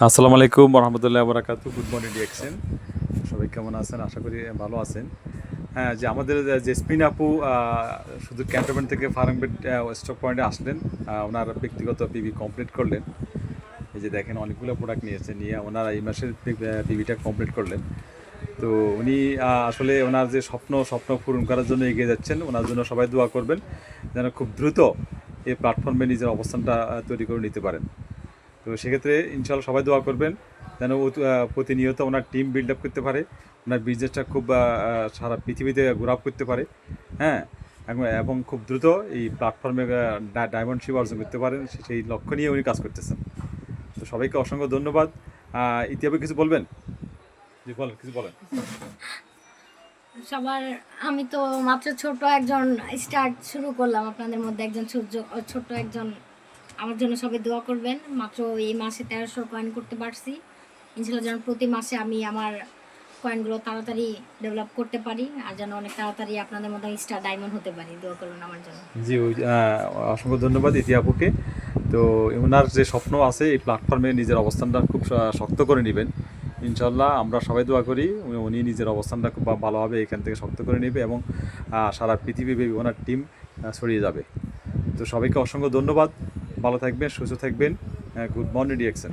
আসসালামু আলাইকুম রহমতুল্লাহ বরাকাতু। Good morning ডিএক্সেন, সবাই কেমন আছেন? আশা করি ভালো আছেন। হ্যাঁ, যে আমাদের জেসমিন আপু শুধু ক্যান্টনমেন্ট থেকে ফার্মগেট স্টক পয়েন্টে আসলেন, ওনার ব্যক্তিগত পিভি কমপ্লিট করলেন। এই যে দেখেন অনেকগুলো প্রোডাক্ট নিয়ে ওনারা এই মাসের পিভিটা কমপ্লিট করলেন। তো উনি আসলে ওনার যে স্বপ্ন পূরণ করার জন্য এগিয়ে যাচ্ছেন। ওনার জন্য সবাই দোয়া করবেন যেন খুব দ্রুত এই প্ল্যাটফর্মে নিজের অবস্থানটা তৈরি করে নিতে পারেন। তো সেক্ষেত্রে ইনশাআল্লাহ সবাই দোয়া করবেন যেন ও প্রতিনিয়ত ওনার টিম বিল্ড আপ করতে পারে, ওনার বিজনেসটা খুব সারা পৃথিবীতে গ্রো আপ করতে পারে। হ্যাঁ, এবং খুব দ্রুত এই প্ল্যাটফর্মে ডায়মন্ডশিপ অর্জন করতে পারেন, সেই লক্ষ্য নিয়ে উনি কাজ করতেছেন। তো সবাইকে অসংখ্য ধন্যবাদ। ইতিহাবে কিছু বলবেন? কিছু বলেন। সবার আমি তো মাত্র ছোট একজন স্টার্ট শুরু করলাম, আপনাদের মধ্যে একজন ছোট্ট একজন। আমার জন্য সবাই দোয়া করবেন। মাত্র এই মাসে 1300 কয়েন করতে পারছি। ইনশাল্লাহ যেন প্রতি মাসে আমি আমার কয়েনগুলো তাড়াতাড়ি ডেভেলপ করতে পারি, আর যেন অনেক তাড়াতাড়ি আপনাদের মধ্যে স্টার ডায়মন্ড হতে পারি। দোয়া করবেন আমার জন্য। জি, অসংখ্য ধন্যবাদ ইতিহাপুকে। তো ওনার যে স্বপ্ন আছে এই প্ল্যাটফর্মে নিজের অবস্থানটা খুব শক্ত করে নেবেন ইনশাল্লাহ। আমরা সবাই দোয়া করি উনি নিজের অবস্থানটা খুব ভালোভাবে এখান থেকে শক্ত করে নেবে এবং সারা পৃথিবীব্যাপী ওনার টিম ছড়িয়ে যাবে। তো সবাইকে অসংখ্য ধন্যবাদ। ভালো থাকবেন, সুস্থ থাকবেন। Good morning ডিএক্সেন।